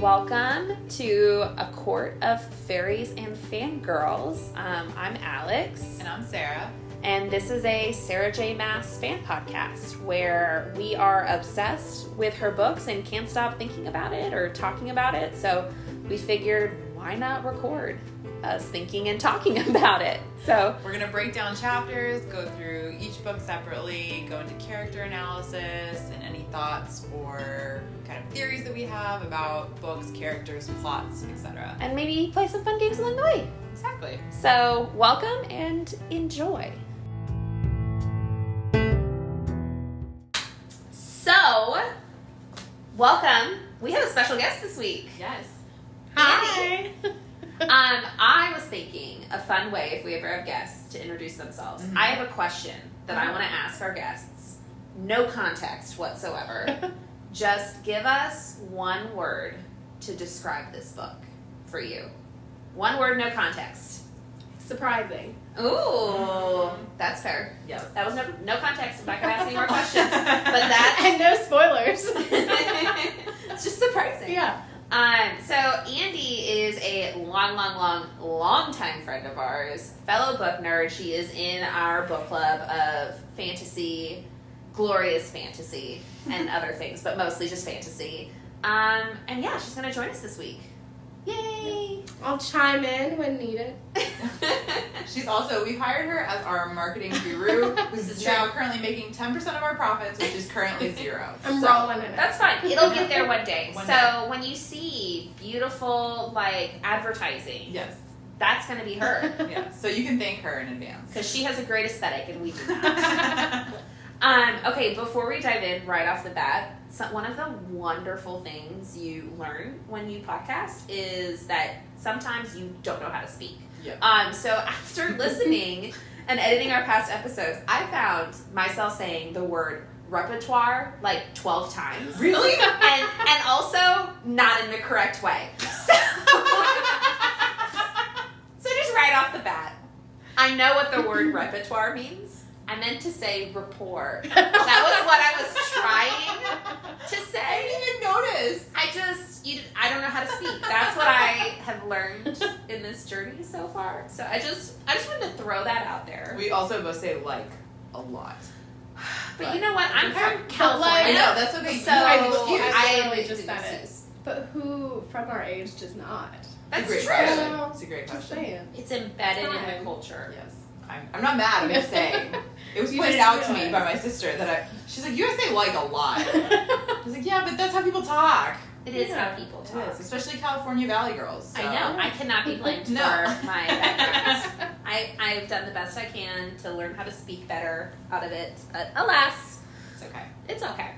Welcome to A Court of Fairies and Fangirls. I'm Alex. And I'm Sarah. And this is a Sarah J. Maas fan podcast where we are obsessed with her books and can't stop thinking about it or talking about it. So we figured, why not record us thinking and talking about it? So we're going to break down chapters, go through each book separately, go into character analysis and any thoughts or kind of theories that we have about books, characters, plots, etc. And maybe play some fun games along the way. Exactly. So welcome and enjoy. So, welcome. We have a special guest this week. Yes. Hi. I was thinking a fun way, if we ever have guests, to introduce themselves. Mm-hmm. I have a question that I want to ask our guests. No context whatsoever. Just give us one word to describe this book for you. One word, no context. Surprising. Ooh, that's fair. Yes. That was no context. I'm not going to ask any more questions. But that And no spoilers. it's just surprising. Yeah. So Andy is a long time friend of ours, fellow book nerd. She is in our book club of fantasy, glorious fantasy, and other things, but mostly just fantasy. And yeah, she's going to join us this week. Yay! I'll chime in when needed. She's also, we've hired her as our marketing guru, who's now currently making 10% of our profits, which is currently zero. I'm rolling in it. That's fine. It'll get there one day. One So day. when you see beautiful, advertising, Yes. that's going to be her. Yeah. So you can thank her in advance. Because she has a great aesthetic and we do not. Okay, before we dive in right off the bat, one of the wonderful things you learn when you podcast is that sometimes you don't know how to speak. Yep. So after listening and editing our past episodes, I found myself saying the word repertoire 12 times. Really? And also not in the correct way. So just right off the bat, I know what the word repertoire means. I meant to say rapport. That was what I was trying to say. I didn't even notice. I don't know how to speak. That's what I have learned in this journey so far. So I just wanted to throw that out there. We also both say a lot. But you know what? I'm from But California. I know, that's okay. So I I literally just said it. excuse. But who from our age does not? That's It's a great true. question. So, It's a great Just question. saying. It's embedded in Fine. the culture. Yes. I'm not mad, I'm just saying. It was You pointed just out to me realized. by my sister that she's like, you guys say a lot. I was like, yeah, but that's how people talk. It is Yeah, how people It talk. is, especially California Valley girls. So. I know. I cannot be blamed No. for my background. I've done the best I can to learn how to speak better out of it. But alas, It's okay. it's okay.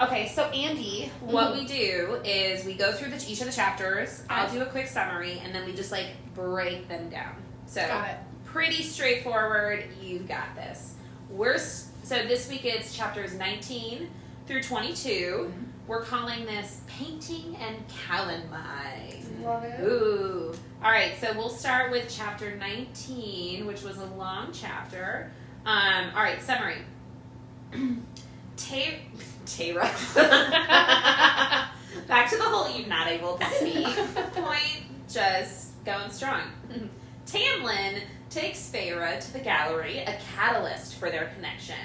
Okay, so Andy, what we do is we go through each of the chapters. I'll do a quick summary, and then we just break them down. So Got it. pretty straightforward. You've got this. So this week it's chapters 19 through 22. Mm-hmm. We're calling this Painting and Calanmai. Love it. Ooh. All right, so we'll start with chapter 19, which was a long chapter. All right, summary. Tara. Back to the whole you're not able to speak point, just going strong. Tamlin takes Feyre to the gallery, a catalyst for their connection.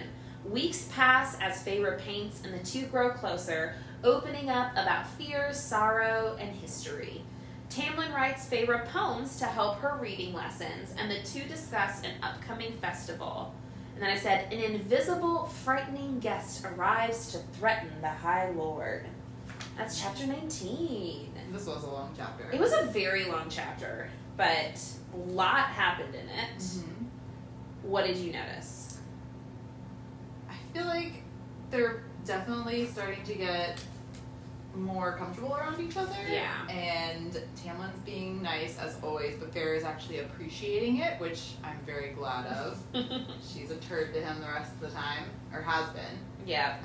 Weeks pass as Feyre paints and the two grow closer, opening up about fear, sorrow, and history. Tamlin writes Feyre poems to help her reading lessons, and the two discuss an upcoming festival. And then I said, an invisible, frightening guest arrives to threaten the High Lord. That's chapter 19. This was a long chapter. It was a very long chapter, but a lot happened in it. Mm-hmm. What did you notice? I feel like they're definitely starting to get more comfortable around each other. Yeah. And Tamlin's being nice as always, but Feyre is actually appreciating it, which I'm very glad of. She's a turd to him the rest of the time, or has been. Yeah.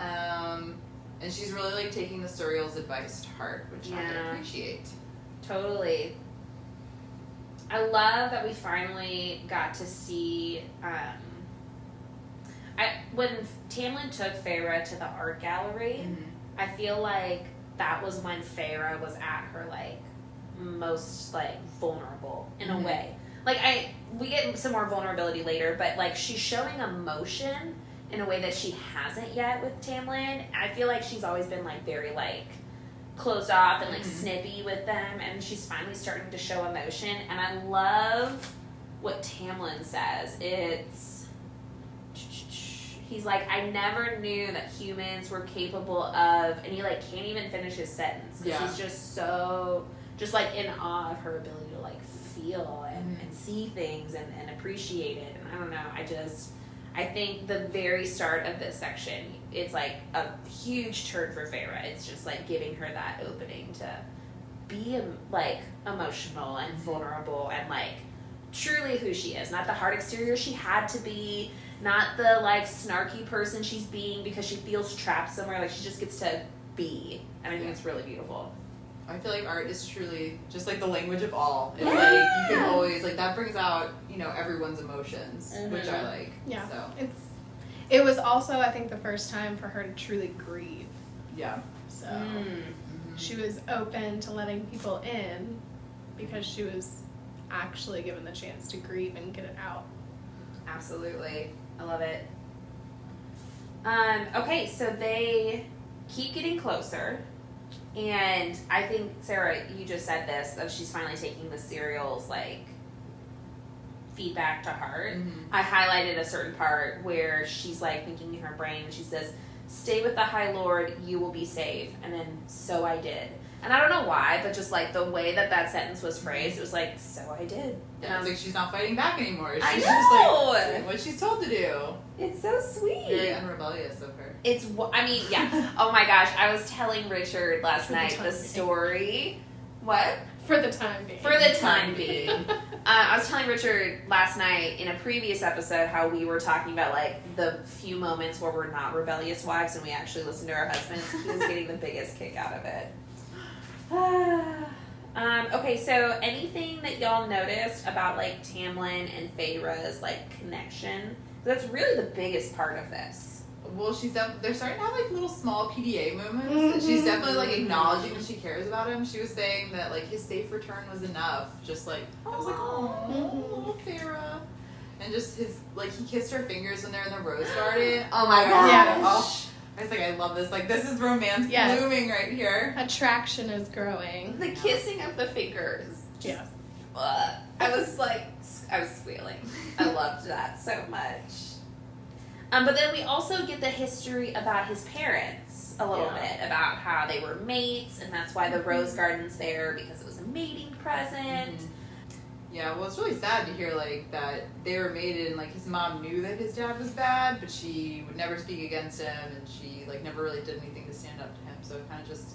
And she's really taking the Surreal's advice to heart, which I can appreciate. Totally. I love that we finally got to see when Tamlin took Feyre to the art gallery, Mm-hmm. I feel like that was when Feyre was at her, like, most, like, vulnerable in a way. Like, we get some more vulnerability later, but, like, she's showing emotion in a way that she hasn't yet with Tamlin. I feel like she's always been, like, very, like, closed off and, like, snippy with them, and she's finally starting to show emotion, and I love what Tamlin says. He's like, I never knew that humans were capable of, and he, like, can't even finish his sentence, because he's just so, just, like, in awe of her ability to, like, feel and see things and appreciate it, and I don't know, I think the very start of this section, it's like a huge turn for Feyre. It's just like giving her that opening to be like emotional and vulnerable and like truly who she is. Not the hard exterior she had to be, not the like snarky person she's being because she feels trapped somewhere. Like she just gets to be, and I think it's really beautiful. I feel like art is truly just like the language of all. It's like you can always like that brings out, you know, everyone's emotions, which I like. Yeah. So it was also, I think, the first time for her to truly grieve. Yeah. So she was open to letting people in because she was actually given the chance to grieve and get it out. Absolutely. I love it. Okay, so they keep getting closer. And I think, Sarah, you just said this, that she's finally taking the serial's, like, feedback to heart. I highlighted a certain part where she's, like, thinking in her brain, she says, stay with the High Lord, you will be safe. And then, so I did. And I don't know why, but just, like, the way that sentence was phrased, it was like, so I did. Yeah, it's like she's not fighting back anymore. She's I know! just, like, doing what she's told to do. It's so sweet. Very unrebellious of her. I mean, yeah. Oh my gosh, I was telling Richard last night the story. What? For the time being. For the time being. I was telling Richard last night in a previous episode how we were talking about, like, the few moments where we're not rebellious wives and we actually listen to our husbands. He was getting the biggest kick out of it. Okay, so anything that y'all noticed about, like, Tamlin and Feyre's, like, connection? That's really the biggest part of this. Well, they're starting to have, like, little small PDA moments. She's definitely, like, acknowledging that she cares about him. She was saying that, like, his safe return was enough. Just, like, I was like, oh, little Feyre. And just his, like, he kissed her fingers when they're in the rose garden. Oh, my gosh. Yeah. Oh, I was like, I love this. Like, this is romance blooming right here. Attraction is growing. The kissing of the fingers. Yes. I was squealing. I loved that so much. But then we also get the history about his parents a little bit, about how they were mates, and that's why the rose garden's there, because it was a mating present. Yeah, well, it's really sad to hear, like, that they were mated and, like, his mom knew that his dad was bad, but she would never speak against him, and she, like, never really did anything to stand up to him, so it kind of just,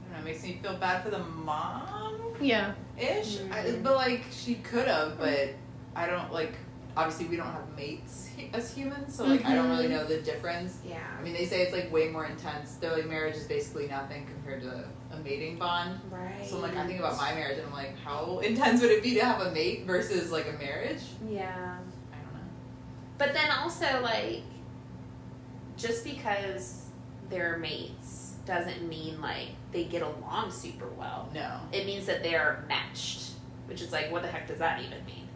I don't know, makes me feel bad for the mom? Yeah. Ish? But, like, she could have, but I don't, like, obviously we don't have mates as humans, so, like, I don't really know the difference. Yeah. I mean, they say it's, like, way more intense. They're like, marriage is basically nothing compared to a mating bond. Right. So I'm like, I think about my marriage and I'm like, how intense would it be to have a mate versus like a marriage? Yeah. I don't know. But then also, like, just because they're mates doesn't mean, like, they get along super well. No. It means that they're matched, which is like, what the heck does that even mean?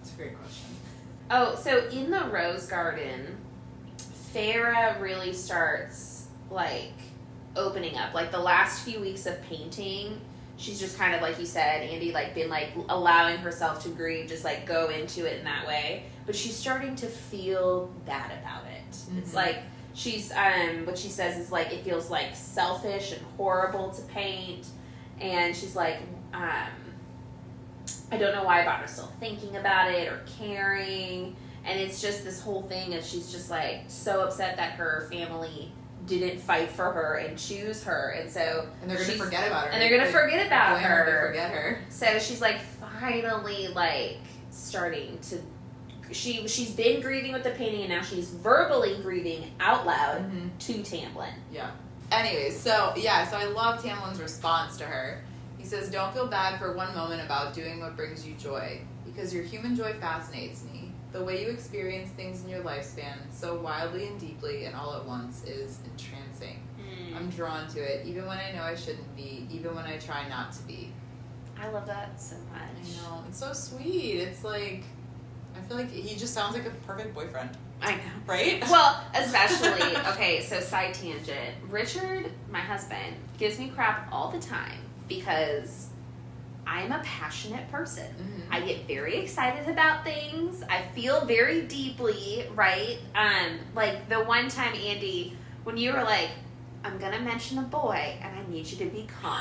It's a great question. Oh, so in the rose garden, Feyre really starts, like, opening up. Like, the last few weeks of painting, she's just kind of, like you said, Andy, like, been, like, allowing herself to grieve, just, like, go into it in that way. But she's starting to feel bad about it. It's like, she's, what she says is, like, it feels, like, selfish and horrible to paint. And she's like, I don't know why I bother still thinking about it or caring. And it's just this whole thing of she's just, like, so upset that her family didn't fight for her and choose her. And so... And they're going to forget about her. And they're going to forget about her. Forget her. So she's, like, finally, like, starting to... She's been grieving with the painting, and now she's verbally grieving out loud to Tamlin. Yeah. Anyways, so I love Tamlin's response to her. He says, don't feel bad for one moment about doing what brings you joy, because your human joy fascinates me. The way you experience things in your lifespan so wildly and deeply and all at once is entrancing. I'm drawn to it, even when I know I shouldn't be, even when I try not to be. I love that so much. I know. It's so sweet. It's like, I feel like he just sounds like a perfect boyfriend. I know. Right? Well, especially, okay, so side tangent. Richard, my husband, gives me crap all the time because I'm a passionate person. Mm-hmm. I get very excited about things. I feel very deeply, right? Like the one time, Andy, when you were like, I'm gonna mention a boy and I need you to be calm.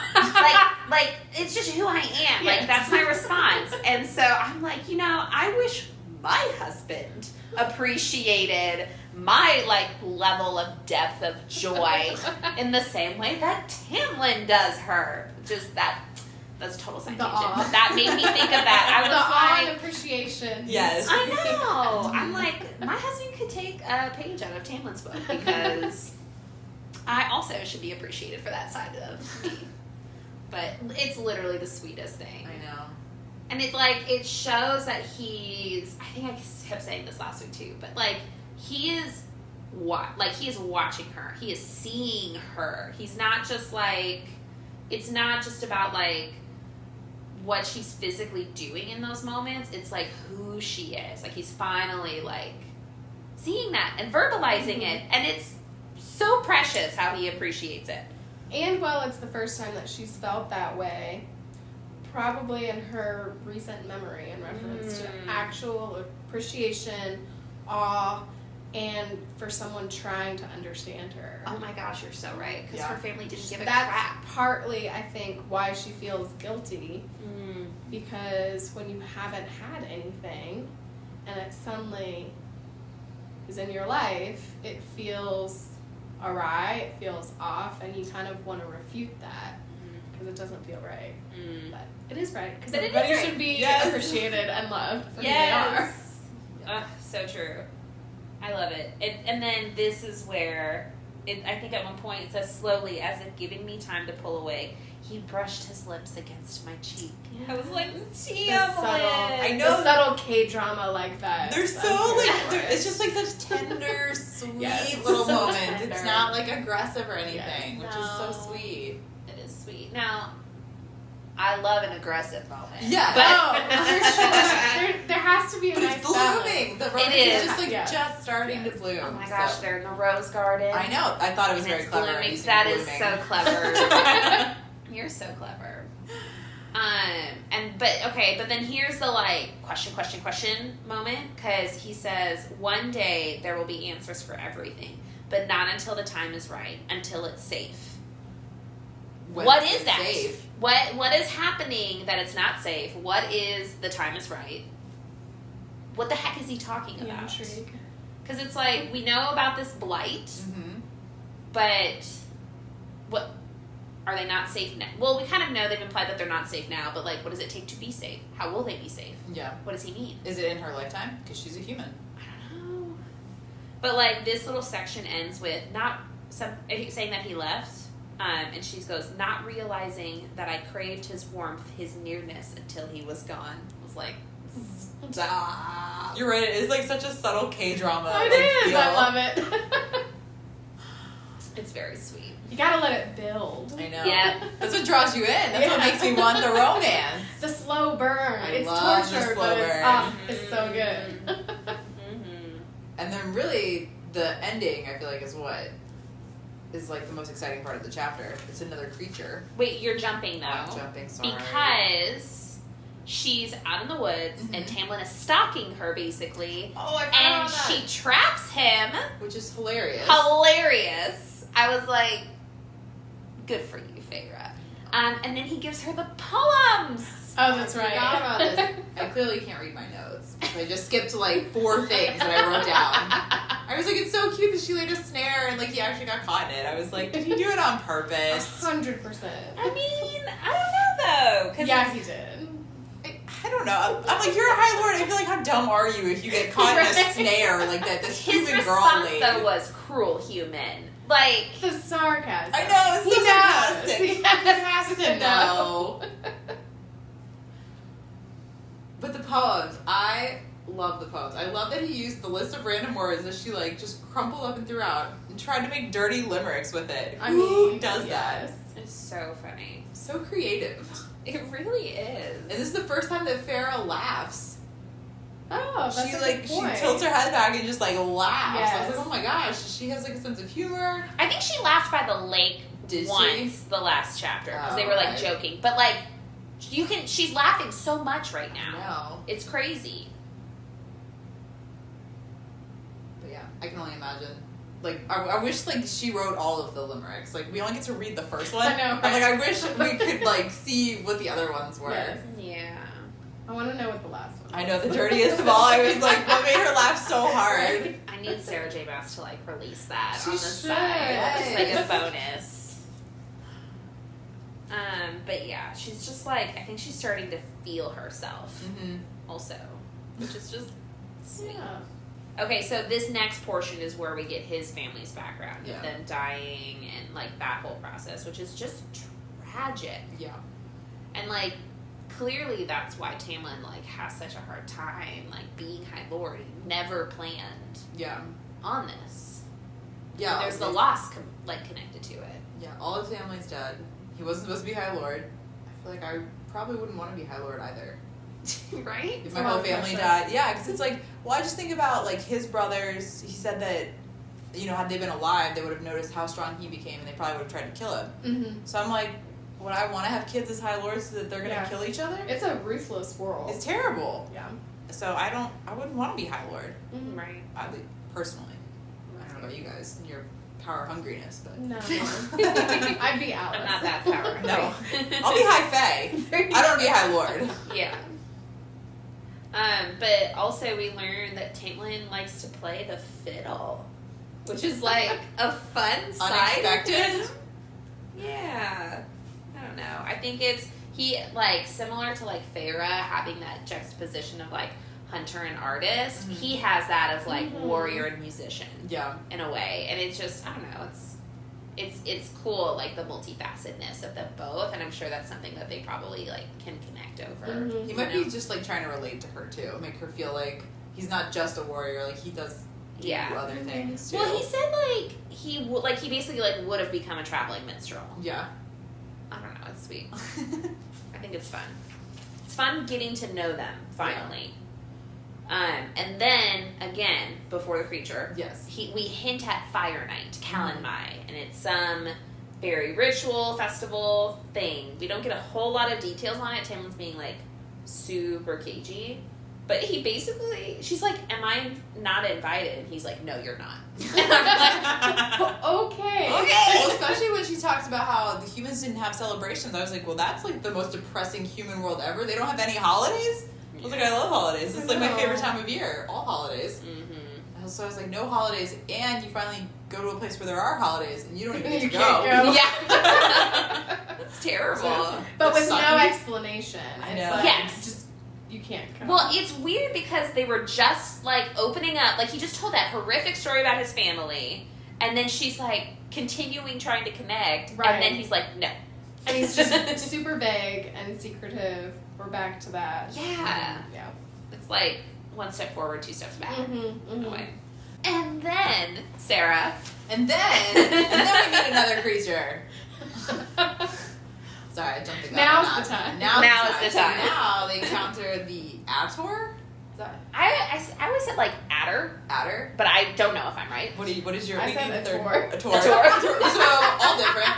like it's just who I am. Yes. Like that's my response. And so I'm like, I wish my husband appreciated my level of depth of joy in the same way that Tamlin does her. Just that's total side tangent. But that made me think of that. I was awe and appreciation. Yes. I know. I'm like, my husband could take a page out of Tamlin's book because I also should be appreciated for that side of me. But it's literally the sweetest thing. I know. And it shows that he's, I think I kept saying this last week too, but he is watching her. He is seeing her. He's not just it's not just about what she's physically doing in those moments. It's who she is. He's finally seeing that and verbalizing it. And it's so precious how he appreciates it. And while it's the first time that she's felt that way, probably in her recent memory in reference to actual appreciation, awe, and for someone trying to understand her. Oh my gosh, you're so right. Because her family didn't give a That's crap. partly, I think, why she feels guilty. Because when you haven't had anything and it suddenly is in your life, it feels awry, it feels off, and you kind of want to refute that because it doesn't feel right. But it is right because everybody should be appreciated and loved for who they are. So true. I love it. And then this is where, I think at one point it says slowly, as if giving me time to pull away, he brushed his lips against my cheek. Yes. I was like, I know the subtle K-drama like that. They're so it's just such tender, sweet little moments. It's not aggressive or anything, which is so sweet. It is sweet. Now, I love an aggressive moment. Yeah. But there has to be a nice it's blooming. The rose is just just starting to bloom. Oh my gosh, they're in the rose garden. I know. I thought it was very clever. That is so clever. You're so clever. But then here's the question moment, because he says, one day there will be answers for everything, but not until the time is right, until it's safe. What is that? Safe? What is happening that it's not safe? What is the time is right? What the heck is he talking about? Because it's we know about this blight, but what are they not safe now? Well, we kind of know they've implied that they're not safe now, but what does it take to be safe? How will they be safe? Yeah. What does he mean? Is it in her lifetime? Because she's a human. I don't know. But this little section ends with saying that he left. And she goes, not realizing that I craved his warmth, his nearness, until he was gone. I was like, stop. You're right. It is such a subtle K-drama. It is. I love it. It's very sweet. You gotta let it build. I know. Yeah. That's what draws you in. That's what makes me want the romance. The slow burn. I love torture, the slow but burn. It's so good. And then really, the ending, I feel is what is the most exciting part of the chapter. It's another creature. Wait, you're jumping though. I'm jumping, sorry. Because she's out in the woods and Tamlin is stalking her basically. Oh, I forgot and about that. she traps him. Which is hilarious. Hilarious. I was like, good for you, Feyre. And then he gives her the poems. Oh, that's right. I forgot about this. I clearly can't read my notes. I just skipped 4 things that I wrote down. I was like, it's so cute that she laid a snare and he actually got caught in it. I was like, did he do it on purpose? 100%. I mean, I don't know though. Yeah, he did. I don't know. I'm like, you're a High Lord. I feel how dumb are you if you get caught in a snare like that? This His human girl response lady. though was cruel human. The sarcasm. I know, it's so sarcastic. He has to know. But the poems, I love the poems. I love that he used the list of random words that she just crumpled up and threw out. and tried to make dirty limericks with it. I Who mean, does that? yes. It's so funny. So creative. It really is. And this is the first time that Farrah laughs. Oh, that's She a like good she point. tilts her head back and just like laughs. I was Yes. like, oh my gosh, she has like a sense of humor. I think she laughed by the lake Did once the last chapter because Oh, they were like okay. joking, but like she's laughing so much right now. No, It's crazy. but yeah, I can only imagine. Like, I wish like she wrote all of the limericks. Like, we only get to read the first one. I know, I'm like, right? I wish we could like see what the other ones were. Yes. Yeah. I want to know what the last one I know the was. dirtiest of all. I was like, what made her laugh so hard? Right? I need Sarah J. Maas to like release that She on the should. side. Just like a Yes. bonus. But yeah, she's just like, I think she's starting to feel herself Mm-hmm. also, which is just sweet. Yeah. Okay, so this next portion is where we get his family's background Yeah. of them dying and like that whole process, which is just tragic. Yeah. And like clearly that's why Tamlin like has such a hard time like being High Lord. He never planned Yeah. on this. Yeah. There's the loss like connected to it. Yeah, all his family's dead. He wasn't supposed to be High Lord. I feel like I probably wouldn't want to be High Lord either. Right? If my a lot whole of family pressure. died. Yeah, because it's like, well, I just think about like his brothers. He said that, you know, had they been alive, they would have noticed how strong he became and they probably would have tried to kill him. Mm-hmm. So I'm like, would I want to have kids as High Lords so that they're going to Yeah. kill each other? It's a ruthless world. It's terrible. Yeah. So I wouldn't want to be High Lord, Mhm. Right. personally. I don't know about you guys and your power hungriness, but. No. I'd be Alice. I'm not that power hungry. No. I'll be High Fae. I don't want to be High Lord. Yeah. But also we learned that Tamlin likes to play the fiddle, which is like a fun side. Unexpected. Yeah. I don't know. I think it's he like similar to like Farrah having that juxtaposition of like hunter and artist. Mhm. He has that of like Mhm. warrior and musician Yeah. in a way, and it's just I don't know. It's cool like the multifacetedness of them both, and I'm sure that's something that they probably like can connect over. Mhm. He might You know? be just like trying to relate to her too, make her feel like he's not just a warrior, like he does do Yeah. other things too. Well, he said like he basically like would have become a traveling minstrel. Yeah. I don't know. It's sweet. I think it's fun. It's fun getting to know them finally. And then again before the creature, Yes. we hint at Fire Night, Calanmai, and it's some very ritual festival thing. We don't get a whole lot of details on it. Tamlin's being like super cagey. But he basically, she's like, am I not invited? And he's like, no, you're not. And I'm like, Okay. Well, especially when she talks about how the humans didn't have celebrations. I was like, well, that's like the most depressing human world ever. They don't have any holidays? I was like, I love holidays. It's like my favorite time of year. All holidays. mm-hmm. So I was like, no holidays, and you finally go to a place where there are holidays, and you don't even get to You go. can't go. Yeah. That's terrible. But with no Sucky. explanation. I It's know. like, Yes. just, you can't come. Well, it's weird because they were just like opening up. Like he just told that horrific story about his family, and then she's like continuing trying to connect, Right. and then he's like, no. And he's just super vague and secretive. We're back to that. Yeah. Yeah. It's like one step forward, two steps back. Mm-hmm, in a way. And then Sarah. And then we meet another creature. Sorry, I jumped the gun. Now's on the that. time. Now is the time. So now they encounter the Ator. Is that I always said like adder, Adder? but I don't know if I'm right. What is your? I said maybe Ator. Ator. So all different.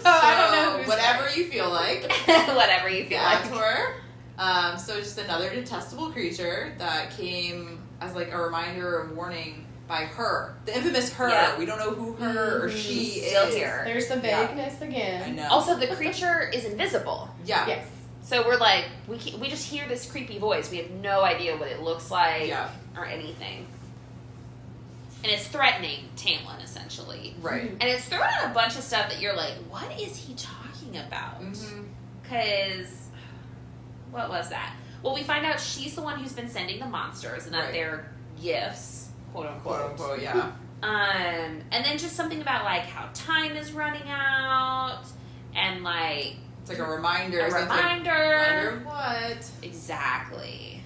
So I don't know who's whatever you feel like. Whatever you The feel like. Ator. So just another detestable creature that came as like a reminder or warning by her, the infamous her. Yeah. We don't know who her or Mhm. she She's is. still here. There's the Yeah. vagueness I again. know. Also, the creature is invisible. yeah. Yes. So we're like, we just hear this creepy voice. We have no idea what it looks like Yeah. or anything. And it's threatening Tamlin, essentially. Right. And it's throwing out a bunch of stuff that you're like, what is he talking about? Mm-hmm. Because, what was that? Well, we find out she's the one who's been sending the monsters and that Right. they're gifts, quote unquote. Quote unquote. Yeah. And then just something about like how time is running out and like It's like a reminder. a It's like, reminder. reminder of what? Exactly.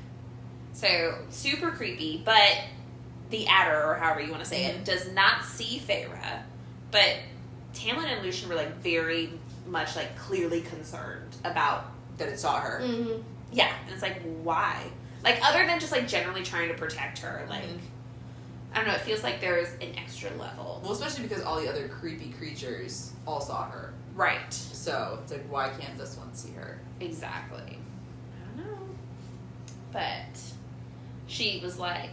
So super creepy, but the Adder, or however you want to say it, does not see Feyre, but Tamlin and Lucien were like very much like clearly concerned about That it saw her. Mm-hmm. yeah, and it's like, why? Like, other than just like generally trying to protect her, like I don't know, it feels like there's an extra level. Well, especially because all the other creepy creatures all saw her. Right. So it's like, why can't this one see her? Exactly. I don't know. But she was like,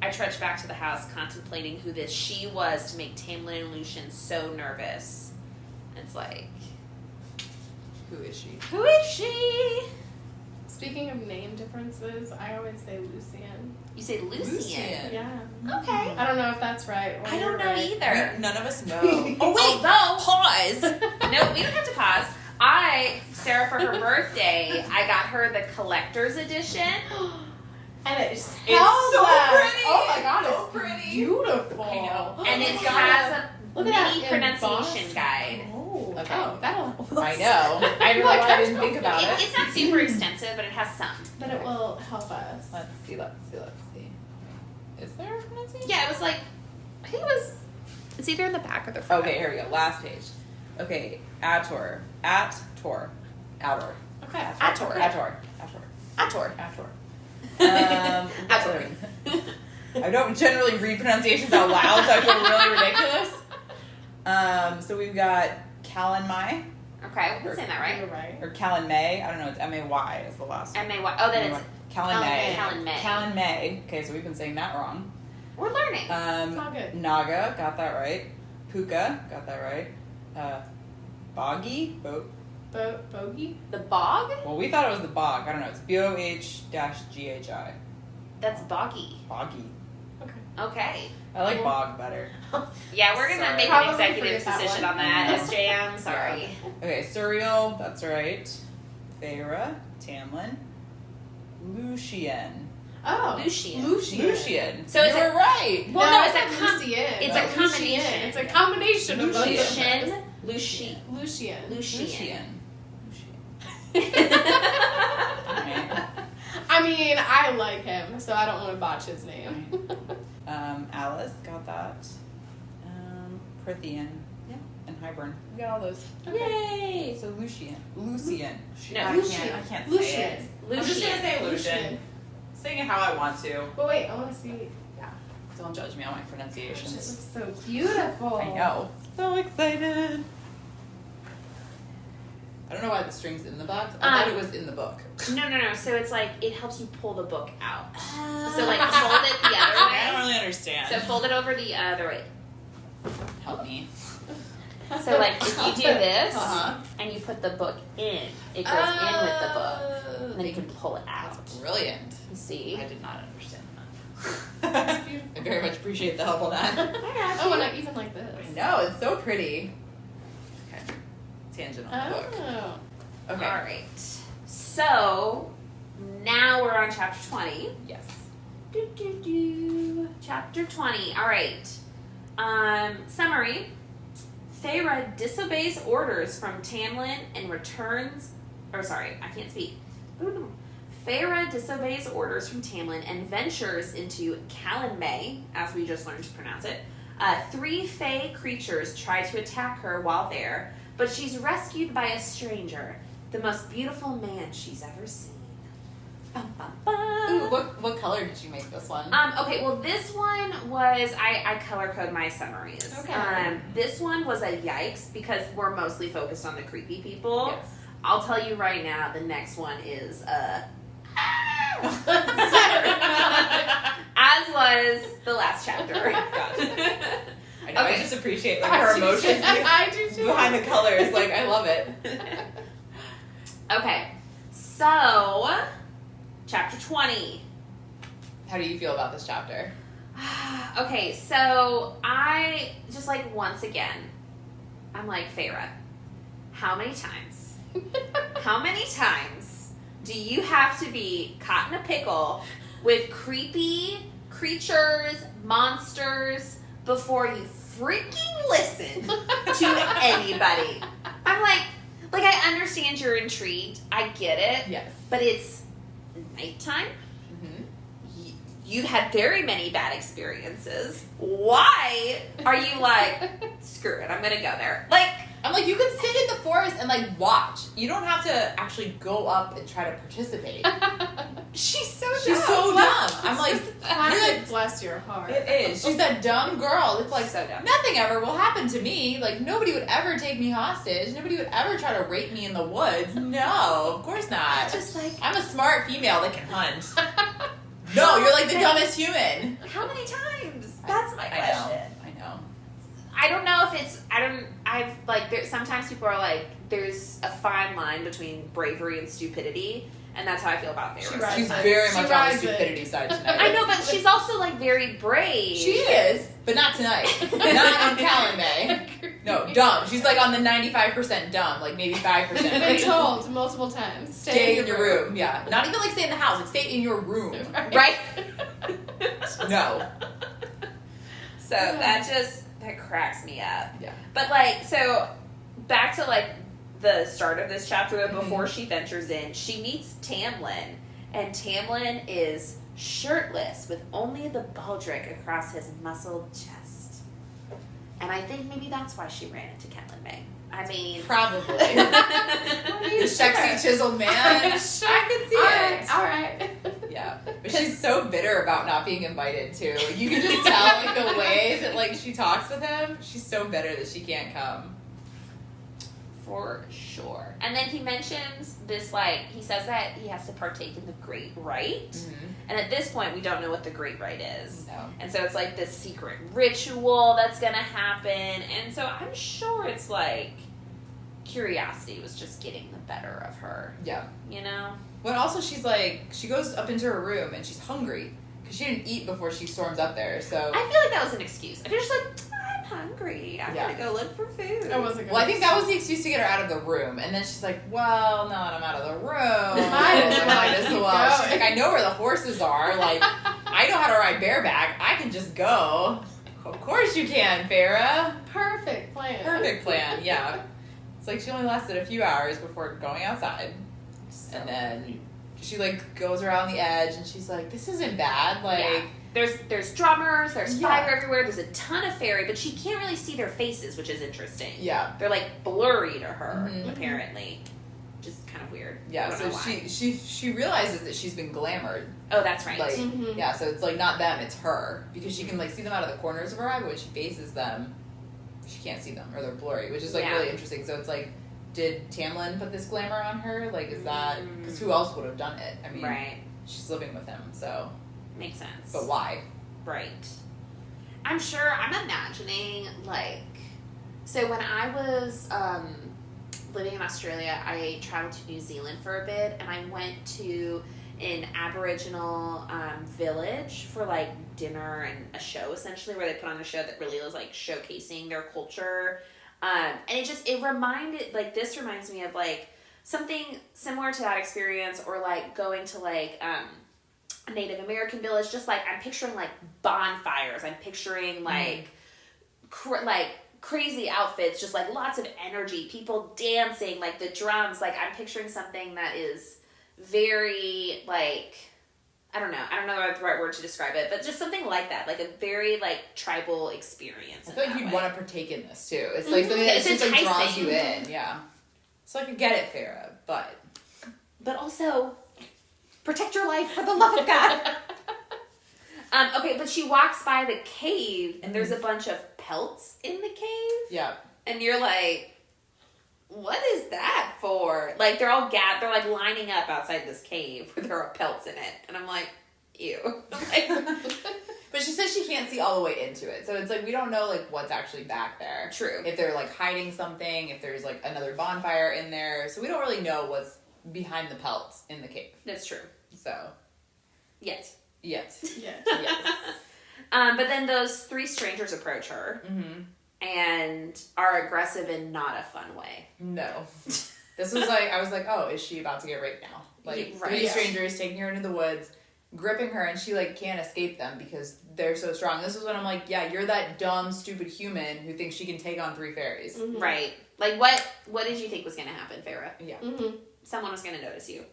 I trudged back to the house contemplating who this she was to make Tamlin and Lucien so nervous. And it's like, Who is she? who is she? Speaking of name differences, I always say Lucien. You say Lucien. Lucien. Yeah. Okay. I don't know if that's right. Or I don't you're know right. either. None of us know. Oh, wait, though. Pause. No, we don't have to pause. Sarah, for her birthday, I got her the collector's edition. And it's so pretty. pretty. Oh my god, So it's pretty. beautiful. I know. And it Oh my has God. a Look at that mini pronunciation embossed- guide. Oh, Okay. oh, that'll help. I know. I don't know why I didn't think about it. It's not super extensive, but it has some. But it will help us. Let's see. Is there a pronunciation? Yeah, it was like, I think it was, it's either in the back or the front. Okay, here we go. Last page. Okay, Ator. Outer. Okay. Ator. Ator. Ator. I don't generally read pronunciations out loud, so I feel really ridiculous. So we've got Calanmai, Okay, we're saying that right. You're right. or Calanmai. I don't know. It's M-A-Y is the last one. M-A-Y. Oh, then it's Calanmai. Calanmai. Calanmai. Okay, so we've been saying that wrong. We're learning. It's all good. Naga, got that right. Puka, got that right. Boggy, Bogey? The bog? well, we thought it was the bog. I don't know. It's B-O-H-G-H-I. That's boggy. Boggy. Okay. Okay. I like Cool. bog better. Yeah, we're gonna Sorry. make Probably an executive forget that decision one. on that. SJM, sorry. Okay, Suriel, that's right. Feyre, Tamlin, Lucien. Oh. Lucien. Lucien. So it's you were right. Well, no, no, it's it's a a Lucien. it's a Lucien. combination. It's a combination of both of Lucien. those. Lucien. Lucien. Lucien. Alright. I mean, I like him, so I don't want to botch his name. Alice, got that. Prithian. Yeah. And Hybern. We got all those. Yay! So Lucien. No, I Lucien. can't Lucien. say it. I'm just gonna say Lucien. Saying it how I want to. But wait, I want to see. Don't judge me on my It pronunciations. looks so beautiful. I know. So excited. I don't know why the string's in the box. I thought it was in the book. No. So it's like, it helps you pull the book out. So like, fold it the other I way. don't really understand. So fold it over the other way. Help me. So like, if you do this, Uh-huh. and you put the book in, it goes in with the book. And then you can pull it out. That's brilliant. You see? I did not understand That's that. beautiful. I very much appreciate the help on that. Oh, and I even like this. No, it's so pretty. Okay. Tangent on the book. Oh. Okay. Alright. So, now we're on chapter 20. Yes. Chapter 20. Alright. Summary. Feyre disobeys orders from Tamlin and returns... I can't speak. Feyre disobeys orders from Tamlin and ventures into Calanmai, as we just learned to pronounce it. 3 Fey creatures try to attack her while there, but she's rescued by a stranger, the most beautiful man she's ever seen. Bum, bum, bum. Ooh, what color did you make this one? Okay, well this one was, I color code my summaries. Okay. This one was a yikes because we're mostly focused on the creepy people. Yes. I'll tell you right now, the next one is as was the last chapter. Gotcha. I know. Okay. I just appreciate like her emotions I do too. behind the colors. Like I love it. Okay, so chapter 20. How do you feel about this chapter? Okay, so I just like once again, I'm like, Feyre, how many times do you have to be caught in a pickle with creepy creatures, monsters, before you freaking listen to anybody? I'm like I understand you're intrigued. I get it. Yes. But it's nighttime. Mm-hmm. you've had very many bad experiences. Why are you like, screw it, I'm gonna go there? Like, I'm like, you can sit in the forest and like watch. You don't have to actually go up and try to participate. she's so dumb. I'm like, Classic, bless your heart. it is. She's that dumb girl. It's like, So dumb. nothing ever will happen to me. Like, nobody would ever take me hostage. Nobody would ever try to rape me in the woods. No, of course not. Just like, I'm a smart female that can hunt. No, you're like the dumbest human. how many times? That's my question. I know. I don't know if it's, I've like, sometimes people are like, there's a fine line between bravery and stupidity, and that's how I feel about Feyre. She's very much on the stupidity side tonight. I know, but she's also like very brave. She is, but not tonight. Not on Calanmai. No, dumb. She's like on the 95% dumb, like maybe 5%. Been told multiple times. Stay in your room. Yeah. Not even like stay in the house, like stay in your room. Right? No. So that cracks me up. Yeah. But like, so back to like the start of this chapter, before she ventures in, she meets Tamlin, and Tamlin is shirtless with only the baldric across his muscled chest. And I think maybe that's why she ran into Calanmai. I mean, Probably. The sexy chiseled man. I can see it. All right. Yeah. But she's so bitter about not being invited too. Like, you can just tell like the way that like she talks with him. She's so bitter that she can't come. for sure. And then he mentions this, like, he says that he has to partake in the Great Rite. Mm-hmm. And at this point, we don't know what the Great Rite is. No. And so it's like this secret ritual that's going to happen. And so I'm sure it's like curiosity was just getting the better of her. Yeah. You know? But also she's like, she goes up into her room and she's hungry. Because she didn't eat before she storms up there, so... I feel like that was an excuse. I feel just like, I'm hungry. I'm going to go look for food. That was a good Well, I think that was the excuse to get her out of the room. And then she's like, well, now that I'm out of the room, Might as well. She's like, I know where the horses are. Like, I know how to ride bareback. I can just go. Of course you can, Farrah. Perfect plan. Perfect plan, yeah. It's like she only lasted a few hours before going outside. And then she, like, goes around the edge and she's like, this isn't bad. Like... Yeah. There's drummers, there's fire Yeah. everywhere, there's a ton of fairy, but she can't really see their faces, which is interesting. Yeah. They're like blurry to her, Mhm. apparently. Just kind of weird. I Yeah, don't so know why. she realizes that she's been glamored. Oh, that's right. Like, Mhm. yeah, so it's like not them, it's her. Because she can like see them out of the corners of her eye, but when she faces them, she can't see them, or they're blurry, which is like Yeah. really interesting. So it's like, did Tamlin put this glamour on her? Like, is that, because who else would have done it? I mean, Right. she's living with him, so, Makes sense. but why? Right. I'm sure, I'm imagining, like, so when I was living in Australia, I traveled to New Zealand for a bit, and I went to an Aboriginal village for, like, dinner and a show, essentially, where they put on a show that really was, like, showcasing their culture. And it reminded, like, this reminds me of, like, something similar to that experience, or, like, going to, like, a Native American village, just like I'm picturing like bonfires. I'm picturing like crazy outfits, just like lots of energy, people dancing, like the drums. Like I'm picturing something that is very like I don't know the right word to describe it, but just something like that, like a very like tribal experience. I feel like you'd want to partake in this too. It's like Mhm. something that It's just like draws enticing. you in, yeah. So I could get it, Farrah, but also protect your life for the love of God. Okay, but she walks by the cave and there's a bunch of pelts in the cave. yeah. And you're like, what is that for? Like, they're all they're like lining up outside this cave where there are pelts in it. And I'm like, ew. Like, But she says she can't see all the way into it. So it's like we don't know like what's actually back there. true. If they're like hiding something, if there's like another bonfire in there. So we don't really know what's behind the pelts in the cave. That's true. So, Yet. yes. Yeah. Yes. But then those three strangers approach her Mm-hmm. and are aggressive in not a fun way. No. This was like, I was like, oh, is she about to get raped now? Like, Yeah, right. three Yeah. strangers taking her into the woods, gripping her, and she like can't escape them because they're so strong. This is when I'm like, yeah, you're that dumb, stupid human who thinks she can take on three fairies. Mhm. Right. Like, what did you think was going to happen, Farrah? Yeah. Mhm. Someone was going to notice you.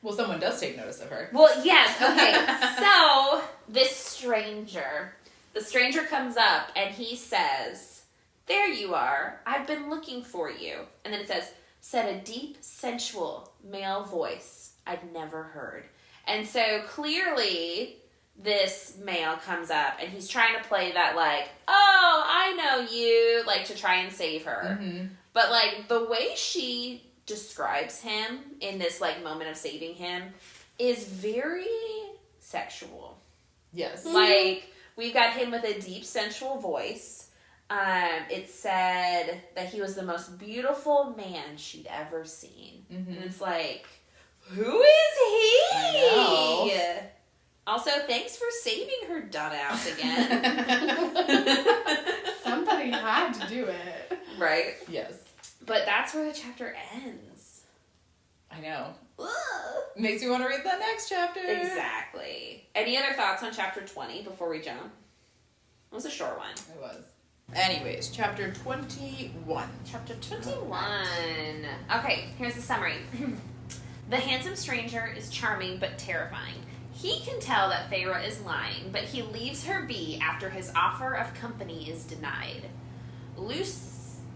Well, someone does take notice of her. Well, yes, okay. So, the stranger comes up and he says, "There you are. I've been looking for you." And then it said a deep, sensual male voice I'd never heard. And so, clearly, this male comes up and he's trying to play that, like, "Oh, I know you," like, to try and save her. Mm-hmm. But, like, the way she describes him in this, like, moment of saving him is very sexual. Yes. Like, we've got him with a deep, sensual voice. It said that he was the most beautiful man she'd ever seen. Mm-hmm. And it's like, who is he? I know. Also, thanks for saving her dumbass again. Somebody had to do it. Right? Yes. But that's where the chapter ends. I know. Ugh. Makes me want to read the next chapter. Exactly. Any other thoughts on chapter 20 before we jump? It was a short one. It was. Anyways, chapter 21. Chapter 21. Okay, here's the summary. The handsome stranger is charming but terrifying. He can tell that Feyre is lying, but he leaves her be after his offer of company is denied.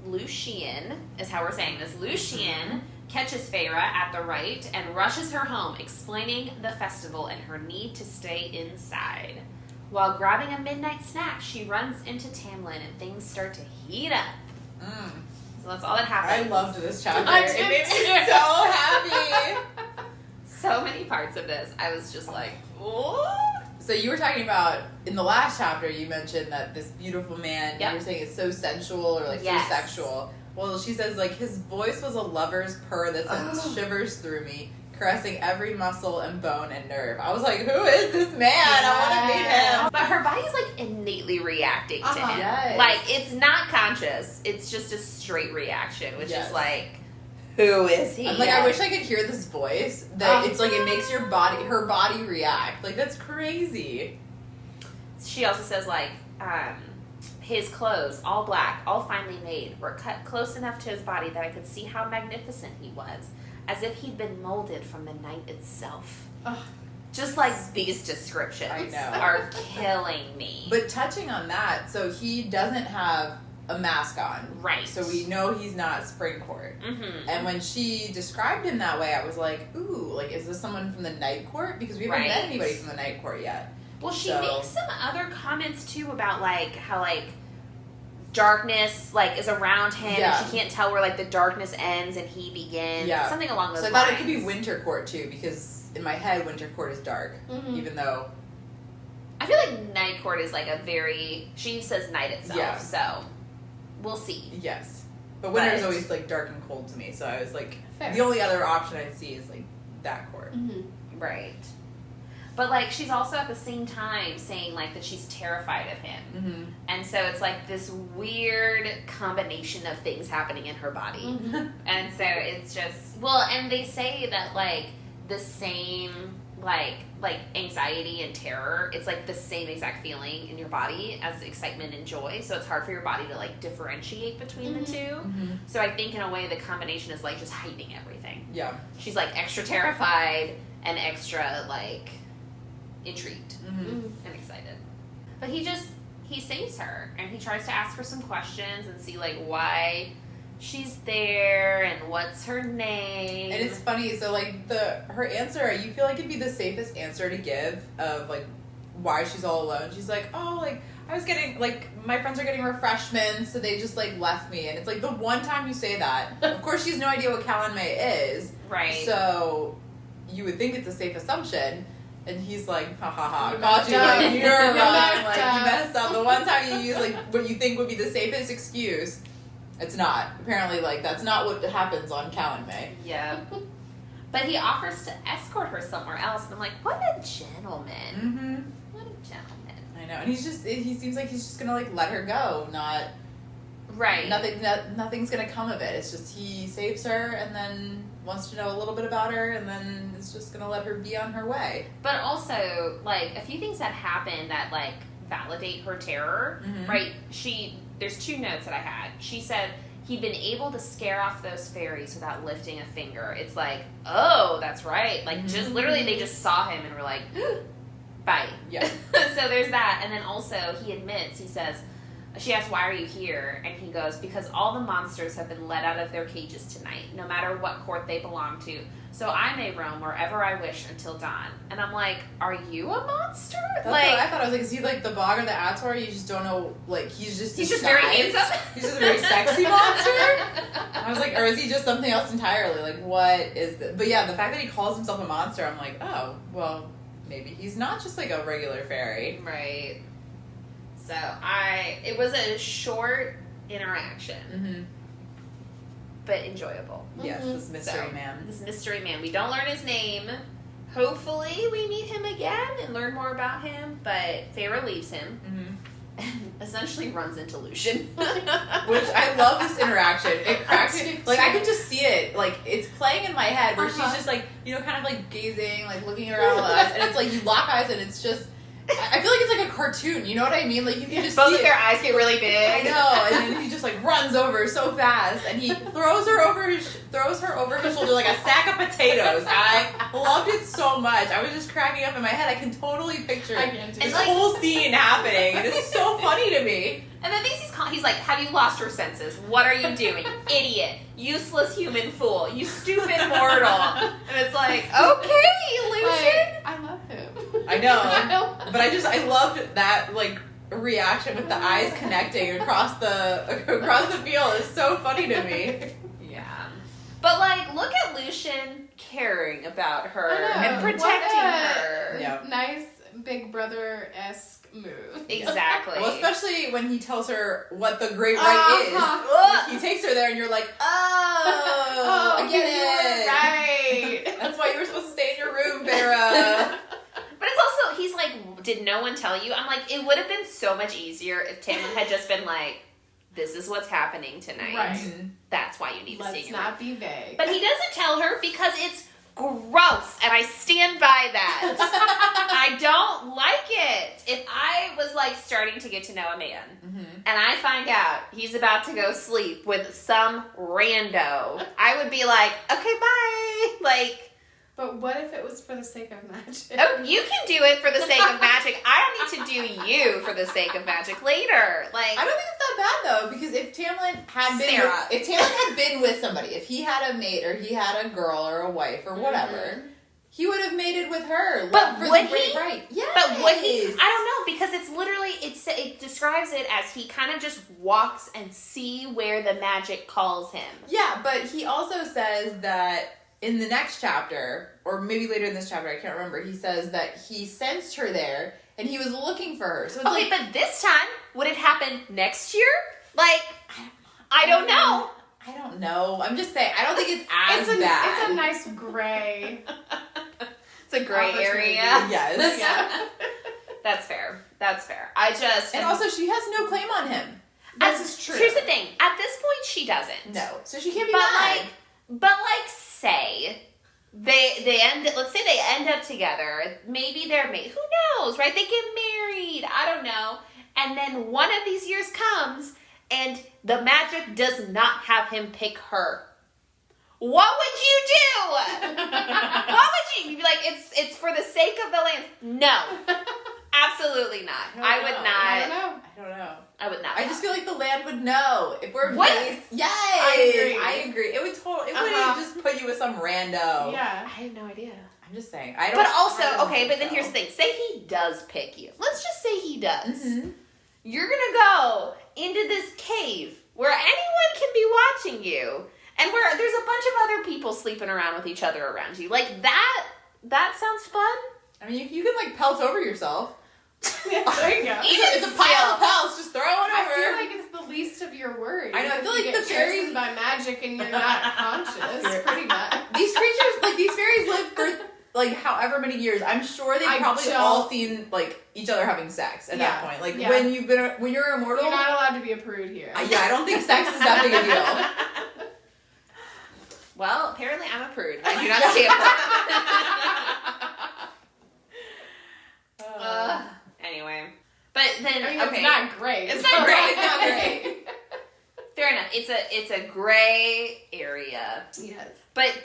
Lucien is how we're saying this. Lucien catches Feyre at the right and rushes her home, explaining the festival and her need to stay inside. While grabbing a midnight snack, she runs into Tamlin and things start to heat up. So that's all that happens. I loved this chapter. I It did made me too. so happy. So many parts of this, I was just like, oh. So you were talking about, in the last chapter, you mentioned that this beautiful man, Yep. you were saying is so sensual or like Yes. so sexual. Well, she says like his voice was a lover's purr that sent shivers through me, caressing every muscle and bone and nerve. I was like, who is this man? I want to meet him. But her body's like innately reacting to him. Yes. Like, it's not conscious. It's just a straight reaction, which Yes. is like, who is he? I'm like, I wish I could hear this voice. That it's like it makes her body react. Like that's crazy. She also says, like, his clothes, all black, all finely made, were cut close enough to his body that I could see how magnificent he was, as if he'd been molded from the night itself. Ugh. Just like these descriptions I know. are killing me. But touching on that, so he doesn't have a mask on. Right. So we know he's not Spring Court. Mm-hmm. And when she described him that way, I was like, ooh, like, is this someone from the Night Court? Because we haven't met Right. anybody from the Night Court yet. Well, she So- makes some other comments too about like how like darkness like is around him Yeah. and she can't tell where like the darkness ends and he begins. Yeah. Something along those So I lines. thought it could be Winter Court too, because in my head, Winter Court is dark, Mhm. even though. I feel like Night Court is like a very she says night itself, Yeah. so we'll see. Yes. But winter is But- always like dark and cold to me, so I was like, Fair. the only other option I'd see is like that court. Mm-hmm. Right. But like she's also at the same time saying like that she's terrified of him. Mm-hmm. And so it's like this weird combination of things happening in her body. Mm-hmm. And so it's just well, and they say that like the same like anxiety and terror, it's like the same exact feeling in your body as excitement and joy. So it's hard for your body to like differentiate between the two. Mm-hmm. So I think in a way the combination is like just heightening everything. Yeah. She's like extra terrified and extra like intrigued Mm-hmm. and excited. But he saves her and he tries to ask her some questions and see like why she's there and what's her name. And it's funny, so like her answer, you feel like it'd be the safest answer to give of like why she's all alone. She's like, oh, like I was getting like my friends are getting refreshments, so they just like left me. And it's like the one time you say that, of course she has no idea what Calanmai is, right. so you would think it's a safe assumption. And he's like, ha ha ha, You got messed you, up. like, you're You wrong, messed like up. you messed up. The one time you use like what you think would be the safest excuse, it's not. Apparently, like that's not what happens on Calanmai. Yeah. But he offers to escort her somewhere else and I'm like, what a gentleman. Mm-hmm. What a gentleman. I know, and he seems like he's just gonna like let her go, not Right. nothing's gonna come of it. It's just he saves her and then wants to know a little bit about her and then is just gonna let her be on her way. But also, like, a few things that happen that, like, validate her terror, Mhm. right? There's two notes that I had. She said, he'd been able to scare off those fairies without lifting a finger. It's like, oh, that's right. Like, just literally, they just saw him and were like, bye. Yeah. So there's that. And then also, he admits, he says, she asks, why are you here? And he goes, because all the monsters have been let out of their cages tonight, no matter what court they belong to. So I may roam wherever I wish until dawn. And I'm like, are you a monster? That's what I thought. I was like, is he like the Bog or the Ator? You just don't know, like, he's just very handsome. He's just a very sexy monster? I was like, or is he just something else entirely? Like, what is this? But yeah, the fact that he calls himself a monster, I'm like, oh, well, maybe he's not just like a regular fairy. Right. So it was a short interaction, but enjoyable. Yes, this mystery man. This mystery man. We don't learn his name. Hopefully we meet him again and learn more about him, but Feyre leaves him and essentially runs into Lucian. Which I love this interaction. It cracks me. Like, I can just see it. Like, it's playing in my head where she's just like, you know, kind of like gazing, like looking around us, and it's like you lock eyes and it's just, I feel like it's like a cartoon, you know what I mean? Like, you can just both see of their eyes get really big. I know, and then he just like runs over so fast, and he throws her over his shoulder like a sack of potatoes. I loved it so much. I was just cracking up in my head. I can totally picture this whole scene happening, and it's so funny to me. And then he's like, have you lost your senses? What are you doing? Idiot. Useless human fool. You stupid mortal. And it's like, okay, Lucian. I love him. I know. But I loved that, like, reaction with the eyes connecting across the field. It's so funny to me. Yeah. But, like, look at Lucian caring about her and protecting her. Yeah. Nice Big Brother-esque move. Exactly. Well, especially when he tells her what the Great Right is. Like, he takes her there and you're like, oh, I get it. Right. That's why you were supposed to stay in your room, Vera. But it's also, he's like, did no one tell you? I'm like, it would have been so much easier if Tamlin had just been like, this is what's happening tonight. Right. That's why you need to stay in your room. Let's not be vague. But he doesn't tell her because it's gross, and I stand by that. I don't like it. If I was like starting to get to know a man, and I find out he's about to go sleep with some rando, I would be like, okay, bye. Like, but what if it was for the sake of magic? oh, you can do it for the sake of magic. I don't need to do you for the sake of magic later. Like, I don't think it's that bad though, because if Tamlin had been with somebody, if he had a mate or he had a girl or a wife or whatever, he would have mated with her. But for would the great he? right. Yes. But would he? I don't know, because it's literally, it describes it as he kind of just walks and see where the magic calls him. Yeah, but he also says that in the next chapter, or maybe later in this chapter, I can't remember, he says that he sensed her there and he was looking for her. So it's okay, but this time, would it happen next year? Like, I don't know. I don't know. I'm just saying, I don't think it's as bad. It's a nice gray. It's a gray area. Yes. Yeah. That's fair. And also, she has no claim on him. This is true. Here's the thing. At this point, she doesn't. No. So she can't be mad. mad. Say let's say they end up together. Maybe they're married. Who knows, right? They get married. I don't know. And then one of these years comes and the magic does not have him pick her. What would you do? What would you? You'd be like, it's for the sake of the land. No. Absolutely not. I would not. I don't know. I would not. I just feel like the land would know if we're what? Yes, I agree. It would totally. It wouldn't just put you with some rando. Yeah, I have no idea. I'm just saying. But also, okay. But then here's the thing. Say he does pick you. Let's just say he does. Mm-hmm. You're gonna go into this cave where anyone can be watching you, and where there's a bunch of other people sleeping around with each other around you. Like that. That sounds fun. I mean, you can like pelt over yourself. Yeah, there you go. It's a pile of pelts. Just throw it over. I feel like it's the least of your worries. I know. I feel like the fairies by magic and you're not conscious. Pretty much. These creatures, like these fairies, live for like however many years. I'm sure they've probably all seen like each other having sex at that point. Like when you're immortal, you're not allowed to be a prude here. I don't think sex is that big a deal. Well, apparently I'm a prude. I do not stand for it. Anyway. But then, I mean, it's not great. It's not great. It's not great. Fair enough. It's a gray area. Yes. But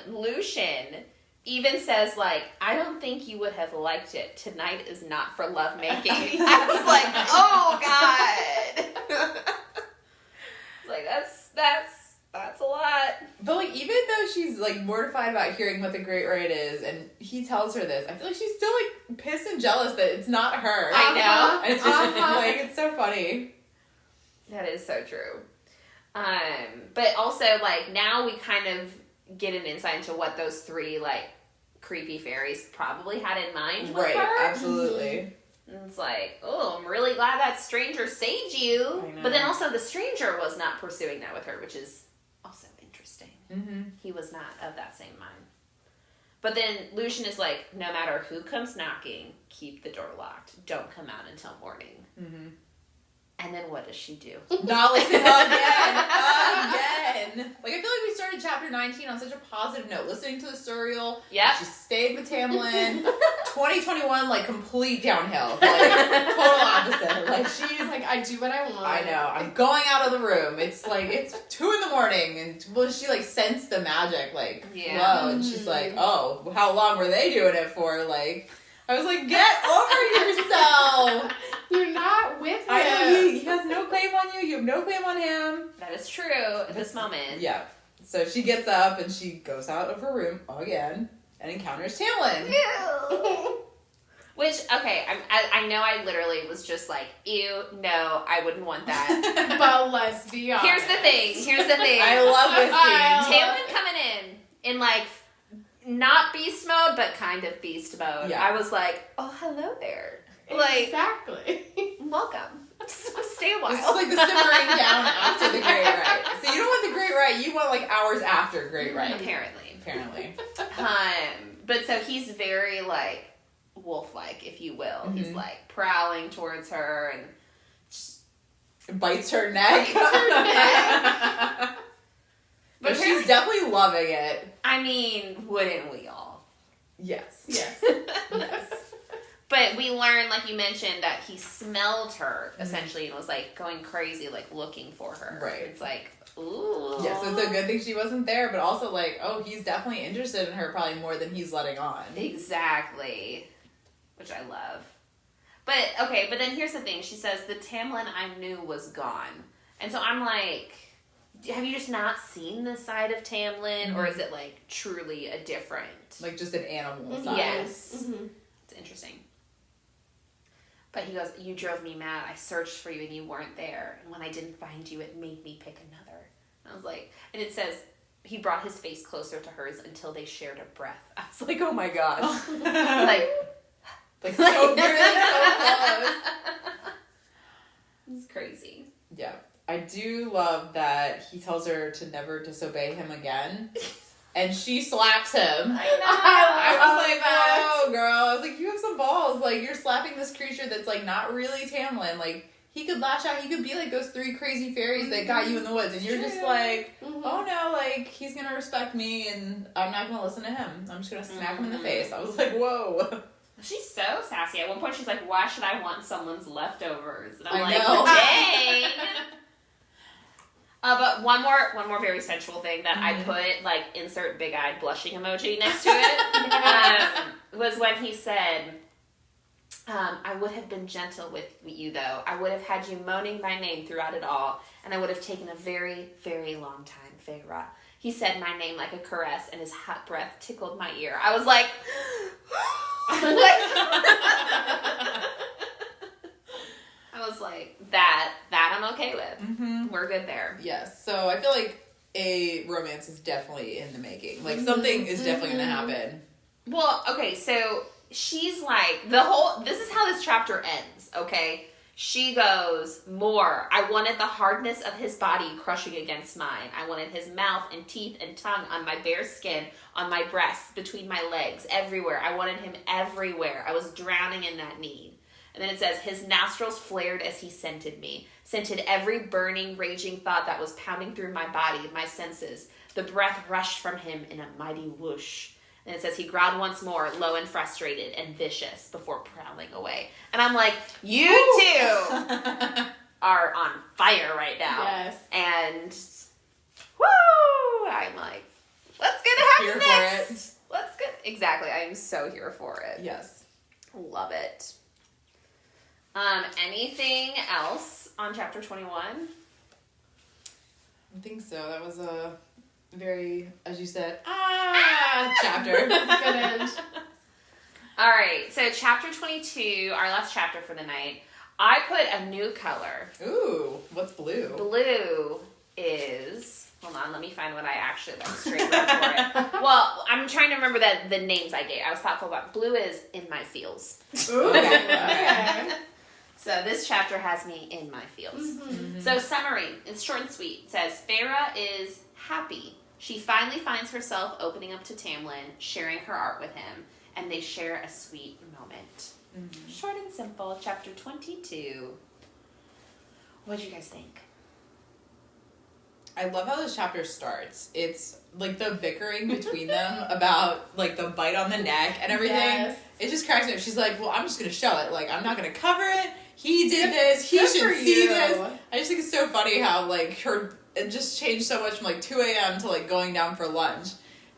Lucian even says, like, I don't think you would have liked it. Tonight is not for lovemaking. I was like, oh, God. Like, that's a lot. But, like, even though she's, like, mortified about hearing what the great right is, and he tells her this, I feel like she's still, like, pissed and jealous that it's not her. I know. And it's just, like, it's so funny. That is so true. But also, like, now we kind of get an insight into what those three, like, creepy fairies probably had in mind with right, her. Absolutely. And it's like, oh, I'm really glad that stranger saved you. I know. But then also the stranger was not pursuing that with her, which is also interesting. Mm-hmm. He was not of that same mind. But then Lucian is like, no matter who comes knocking, keep the door locked. Don't come out until morning. Mm-hmm. And then what does she do? Not listen again. Like, I feel like we started chapter 19 on such a positive note. Listening to the surreal. Yeah. She stayed with Tamlin. 2021, like, complete downhill. Like, total opposite. Like, she's Like, I do what I want. I know. I'm going out of the room. It's like, it's 2 a.m. and well, she like sensed the magic, like, flow. And she's like, oh, how long were they doing it for? Like, I was like, get over yourself. You're not with him. I know, he has no claim on you. You have no claim on him. That is true at this moment. Yeah. So she gets up and she goes out of her room again and encounters Tamlin. Ew. Which, okay, I know I literally was just like, ew, no, I wouldn't want that. But let's be honest. Here's the thing. I love this scene. Tamlin coming in like, not beast mode, but kind of beast mode. Yeah. I was like, oh, hello there. Like, exactly. welcome. Stay a while. This is like the simmering down after the Great Right. So you don't want the Great Right, you want like hours after Great Right. Apparently. But so he's very like wolf-like, if you will. Mm-hmm. He's like prowling towards her and just bites her neck. But she's definitely loving it. I mean, wouldn't we all? Yes. Yes. But we learned, like you mentioned, that he smelled her, essentially, and was, like, going crazy, like, looking for her. Right. It's like, ooh. Yeah, so it's a good thing she wasn't there, but also, like, oh, he's definitely interested in her probably more than he's letting on. Exactly. Which I love. But, okay, but then here's the thing. She says, the Tamlin I knew was gone. And so I'm like, have you just not seen this side of Tamlin? Mm-hmm. Or is it, like, truly a different... Like, just an animal side? Yes. Mm-hmm. It's interesting. But he goes, you drove me mad. I searched for you and you weren't there. And when I didn't find you, it made me pick another. And I was like, and it says, he brought his face closer to hers until they shared a breath. I was like, oh my gosh. like so really so close. It's crazy. Yeah. I do love that he tells her to never disobey him again. And she slaps him. I know. I was like, oh, girl. I was like, you have some balls. Like, you're slapping this creature that's, like, not really Tamlin. Like, he could lash out. He could be like those 3 crazy fairies that got you in the woods. And you're just like, oh, no, like, he's going to respect me and I'm not going to listen to him. I'm just going to smack him in the face. I was like, whoa. She's so sassy. At one point, she's like, why should I want someone's leftovers? And I'm know. Dang. But one more very sensual thing that I put, like, insert big-eyed blushing emoji next to it, was when he said, I would have been gentle with you, though. I would have had you moaning my name throughout it all, and I would have taken a very, very long time, Feyre. He said my name like a caress, and his hot breath tickled my ear. I was like... I was like, that I'm okay with. Mm-hmm. We're good there. Yes. So I feel like a romance is definitely in the making. Like, something is definitely going to happen. Well, okay, so she's like, this is how this chapter ends, okay? She goes, more. I wanted the hardness of his body crushing against mine. I wanted his mouth and teeth and tongue on my bare skin, on my breasts, between my legs, everywhere. I wanted him everywhere. I was drowning in that need. And then it says, his nostrils flared as he scented me, scented every burning, raging thought that was pounding through my body, my senses. The breath rushed from him in a mighty whoosh. And it says, he growled once more, low and frustrated and vicious, before prowling away. And I'm like, you too! are on fire right now. Yes. And woo! I'm like, what's gonna happen Here next? for it. Let's get exactly. I am so here for it. Yes. Love it. Anything else on chapter 21? I think so. That was a very, as you said, chapter. Good end. All right, so chapter 22, our last chapter for the night. I put a new color. Ooh, what's blue? Blue is, hold on, let me find what I actually like straight up for it. Well, I'm trying to remember the names I gave. I was thoughtful about. Blue is in my feels. Ooh, okay. So this chapter has me in my feels. So summary, it's short and sweet. It says, Feyre is happy. She finally finds herself opening up to Tamlin, sharing her art with him, and they share a sweet moment. Short and simple, chapter 22. What did you guys think? I love how this chapter starts. It's like the bickering between them about like the bite on the neck and everything. Yes. It just cracks me up. She's like, well, I'm just going to show it. Like, I'm not going to cover it. He did this. He Good should for see you. this. I just think it's so funny how like it just changed so much from like 2 a.m. to like going down for lunch.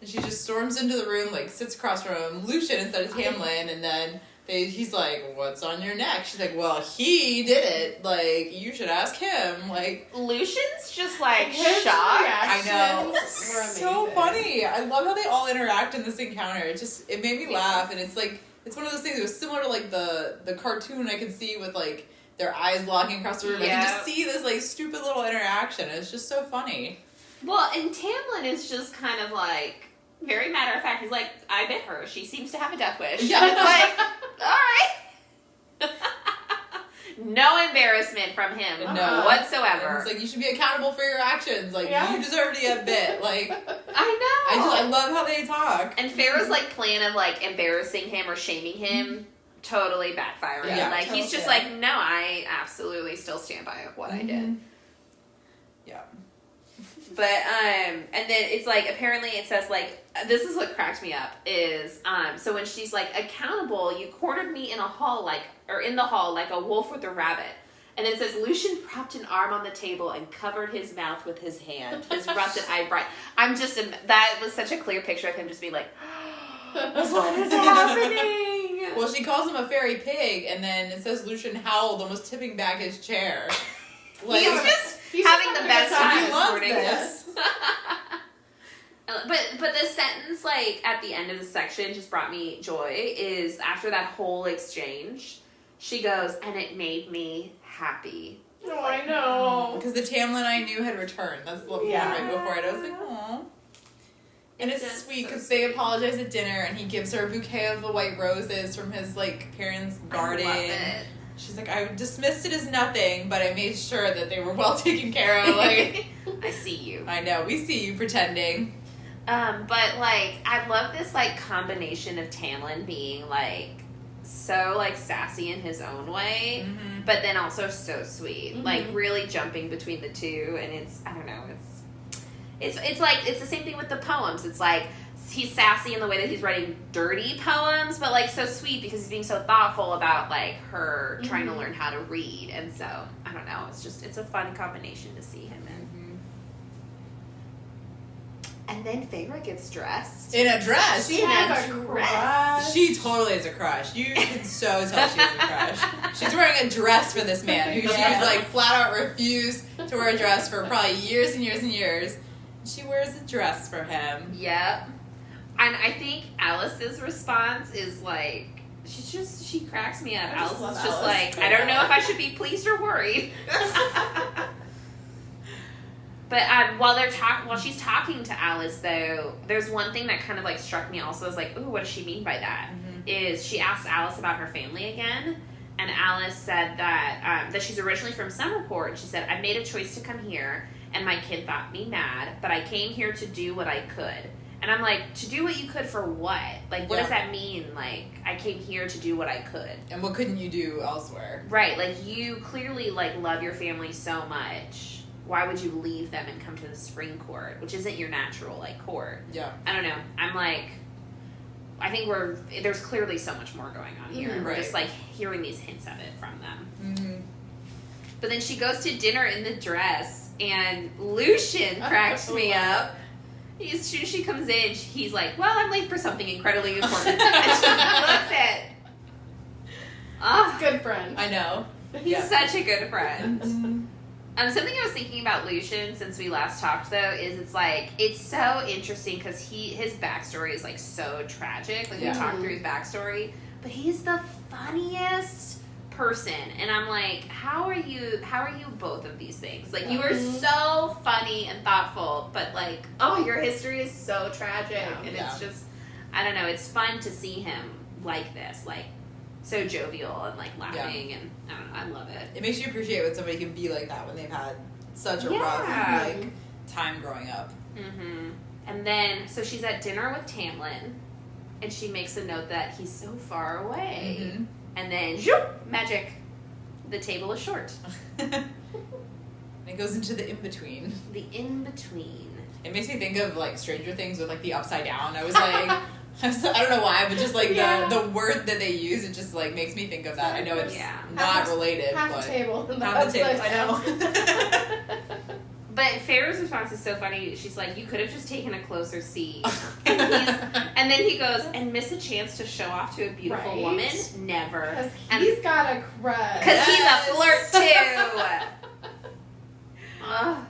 And she just storms into the room, like sits across from Lucian instead of Tamlin, and then he's like, what's on your neck? She's like, well, he did it. Like, you should ask him. Like, Lucian's just like His shocked. I know. reactions were So amazing. funny. I love how they all interact in this encounter. It made me laugh, and it's like, it's one of those things. It was similar to like the cartoon I could see with like their eyes locking across the room. I Yeah. can just see this like stupid little interaction. It's just so funny. Well, and Tamlin is just kind of like, very matter of fact, he's like, I bit her. She seems to have a death wish. Yeah. It's like, all right. No embarrassment from him No. whatsoever. And it's like, you should be accountable for your actions. Like, Yeah. you deserve to get bit. Like, I know. I love how they talk. And Farrah's like plan of like embarrassing him or shaming him totally backfiring. Yeah, Like he's just totally. like, no, I absolutely still stand by what I did. Yeah. But and then it's like apparently it says like this is what cracked me up is so when she's like accountable, you cornered me in the hall like a wolf with a rabbit. And then it says Lucian propped an arm on the table and covered his mouth with his hand, his russet eye bright. That was such a clear picture of him just being like, what is happening? Well, she calls him a fairy pig, and then it says Lucian howled, almost tipping back his chair. Like, He's having the best time He this loves morning. this. But the sentence like at the end of the section just brought me joy is after that whole exchange, she goes, and it made me happy. Oh, I know. Because the Tamlin I knew had returned. That's the one right before it. I was like, aww. And it's just sweet so because they apologize at dinner, and he gives her a bouquet of the white roses from his like parents' garden. I love it. She's like, I dismissed it as nothing, but I made sure that they were well taken care of. Like, I see you. I know, we see you pretending. But like I love this like combination of Tamlin being like so like sassy in his own way, but then also so sweet. Like really jumping between the two, and it's I don't know, it's like it's the same thing with the poems. It's like he's sassy in the way that he's writing dirty poems, but like so sweet because he's being so thoughtful about like her trying to learn how to read. And so I don't know, it's a fun combination to see him in. And then Feyre gets dressed. In a dress. She In has a a dress. crush. She totally has a crush. You can so tell she has a crush. She's wearing a dress for this man who she's like flat out refused to wear a dress for probably years and years and years. She wears a dress for him. Yep. And I think Alice's response is like, she cracks me up. I just Alice love is just Alice. like, I don't know if I should be pleased or worried. But while she's talking to Alice, though, there's one thing that kind of like struck me also as like, ooh, what does she mean by that? Is she asked Alice about her family again, and Alice said that she's originally from Summerport. And she said, I made a choice to come here, and my kid thought me mad, but I came here to do what I could. And I'm like, to do what you could for what? Like, what does that mean? Like, I came here to do what I could. And what couldn't you do elsewhere? Right, like you clearly like love your family so much. Why would you leave them and come to the spring court, which isn't your natural like court? Yeah. I don't know. I'm like, I think there's clearly so much more going on here. We're Right. just like hearing these hints of it from them. But then she goes to dinner in the dress, and Lucian cracks me up. As soon as she comes in, he's like, well, I'm late for something incredibly important. And she looks at... That's a good friend. I know. He's such a good friend. Something I was thinking about Lucian since we last talked, though, is it's so interesting because his backstory is, like, so tragic. Like, we talked through his backstory. But he's the funniest person. And I'm like, how are you both of these things? Like, you are so funny and thoughtful, but, like, your history is so tragic. And it's just, I don't know, it's fun to see him like this. Like, so jovial and, like, laughing, and I don't know, I love it. It makes you appreciate when somebody can be like that when they've had such a rough, like, time growing up. Mm-hmm. And then, so she's at dinner with Tamlin, and she makes a note that he's so far away. Mm-hmm. And then, zoop, magic. The table is short. And it goes into the in-between. The in-between. It makes me think of, like, Stranger Things with, like, the upside down. I was like... I don't know why, but just like the word that they use, it just like makes me think of that. I know it's not related, half but the table. Half the table. I know. But Feyre's response is so funny. She's like, "You could have just taken a closer seat." And then he goes, "And miss a chance to show off to a beautiful woman? Never." Because he's got a crush. Because he's a flirt too. Oh,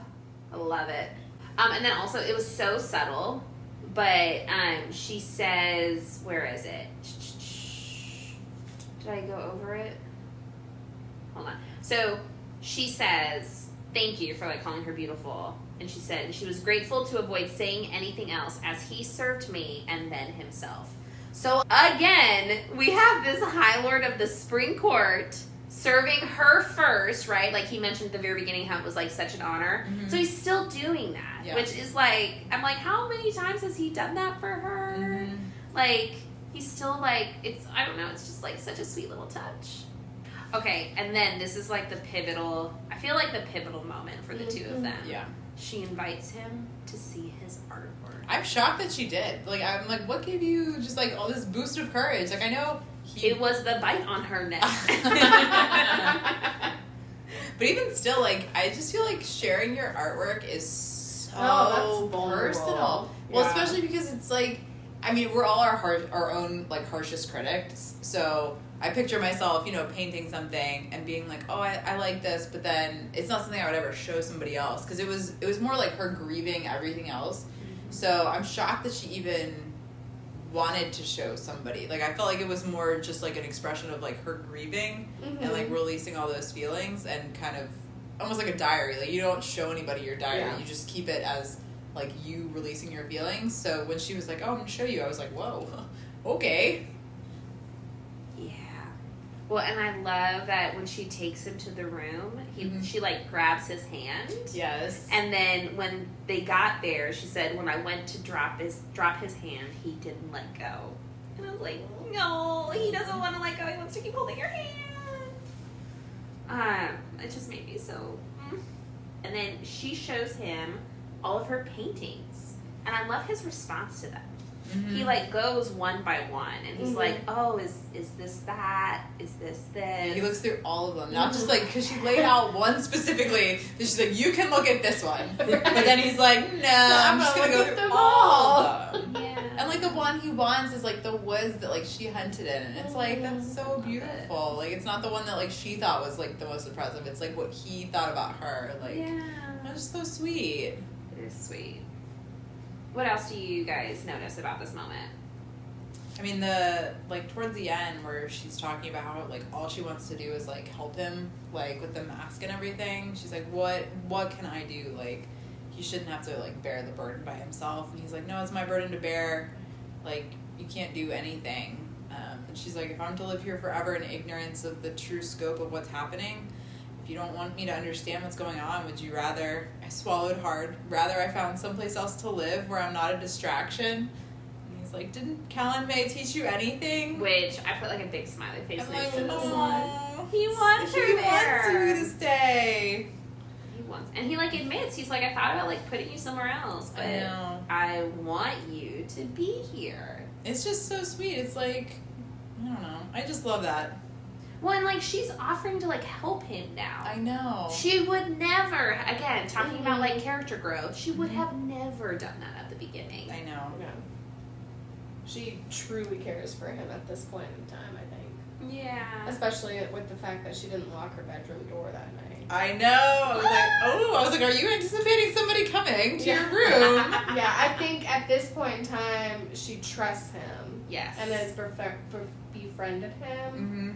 I love it. And then also, it was so subtle. But she says, where is it? Did I go over it? Hold on. So she says, thank you for like calling her beautiful. And she said she was grateful to avoid saying anything else as he served me and then himself. So again, we have this High Lord of the Spring Court serving her first, right? Like he mentioned at the very beginning how it was like such an honor. Mm-hmm. So he's still doing that, which is like, I'm like, how many times has he done that for her? Mm-hmm. Like, he's still like, I don't know, it's just like such a sweet little touch. Okay, and then this is like the pivotal moment for the two of them. Yeah. She invites him to see his artwork. I'm shocked that she did. Like, I'm like, what gave you just like all this boost of courage? Like, I know it was the bite on her neck. But even still, like, I just feel like sharing your artwork is so personal. Well, especially because it's like, I mean, we're all our own like harshest critics. So I picture myself, painting something and being like, oh, I like this, but then it's not something I would ever show somebody else because it was more like her grieving everything else. Mm-hmm. So I'm shocked that she even wanted to show somebody. Like, I felt like it was more just like an expression of like her grieving and like releasing all those feelings and kind of almost like a diary. Like, you don't show anybody your diary. You just keep it as like you releasing your feelings. So when she was like, oh, I'm gonna show you, I was like, whoa, okay. Well, and I love that when she takes him to the room, she like grabs his hand. Yes. And then when they got there, she said, when I went to drop his hand, he didn't let go. And I was like, no, he doesn't want to let go. He wants to keep holding your hand. It just made me so. And then she shows him all of her paintings, and I love his response to them. Mm-hmm. He like goes one by one, and he's like, "Oh, is this that? Is this this?" He looks through all of them, not just like because she laid out one specifically. She's like, "You can look at this one," but then he's like, "No, I'm just gonna go through all of them." Yeah. And like the one he wants is like the woods that like she hunted in, and it's like that's so beautiful. Like it's not the one that like she thought was like the most impressive. It's like what he thought about her. Like, that's just so sweet. It is sweet. What else do you guys notice about this moment? I mean, towards the end where she's talking about how, like, all she wants to do is, like, help him, like, with the mask and everything. She's like, what can I do? Like, he shouldn't have to, like, bear the burden by himself. And he's like, no, it's my burden to bear. Like, you can't do anything. And she's like, if I'm to live here forever in ignorance of the true scope of what's happening, if you don't want me to understand what's going on, would you rather, I swallowed hard, rather I found someplace else to live where I'm not a distraction? And he's like, didn't Calanmai teach you anything? Which, I put like a big smiley face next to this one. He wants her there. He wants you to stay. And he like admits, he's like, I thought about like putting you somewhere else, but I want you to be here. It's just so sweet. It's like, I don't know. I just love that. Well, and like she's offering to like help him now. I know. She would never, again, talking about like character growth, she would have never done that at the beginning. I know. Yeah. She truly cares for him at this point in time, I think. Yeah. Especially with the fact that she didn't lock her bedroom door that night. I know. I was like, are you anticipating somebody coming to your room? Yeah, I think at this point in time, she trusts him. Yes. And has befriended him. Mm-hmm.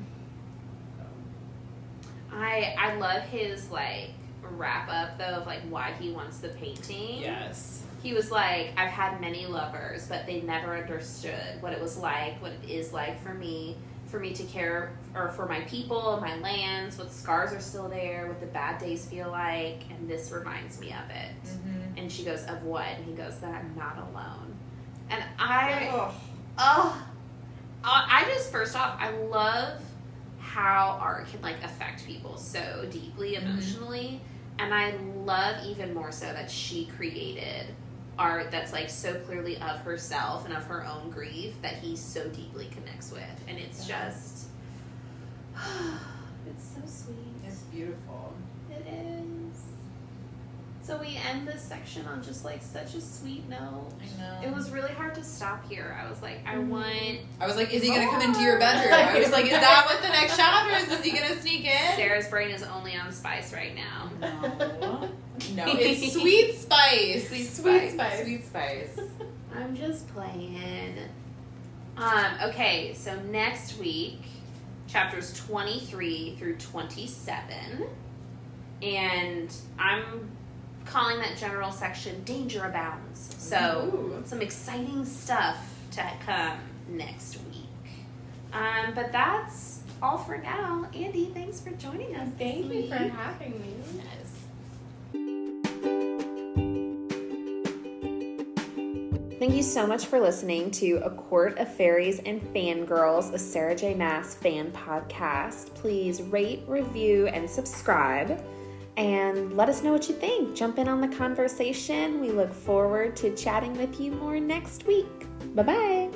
I love his like wrap up though of like why he wants the painting. Yes. He was like, I've had many lovers, but they never understood what it was like, what it is like for me to care, or for my people, my lands, what scars are still there, what the bad days feel like, and this reminds me of it. Mm-hmm. And she goes, of what? And he goes, that I'm not alone. And I just, first off, I love how art can like affect people so deeply emotionally. And I love even more so that she created art that's like so clearly of herself and of her own grief that he so deeply connects with. And it's just, it's so sweet. It's beautiful. It is. So we end this section on just like such a sweet note. I know. It was really hard to stop here. I was like, I was like, is he going to come into your bedroom? I was like, is that what the next chapter is? Is he going to sneak in? Sarah's brain is only on spice right now. No, it's sweet spice. Sweet spice. Sweet spice. I'm just playing. Okay, so next week, chapters 23 through 27. And I'm calling that general section Danger Abounds. So some exciting stuff to come next week. But that's all for now. Andy, thanks for joining us. Thank you for having me. Yes. Thank you so much for listening to A Court of Fairies and Fangirls, a Sarah J. Maas fan podcast. Please rate, review, and subscribe. And let us know what you think. Jump in on the conversation. We look forward to chatting with you more next week. Bye-bye.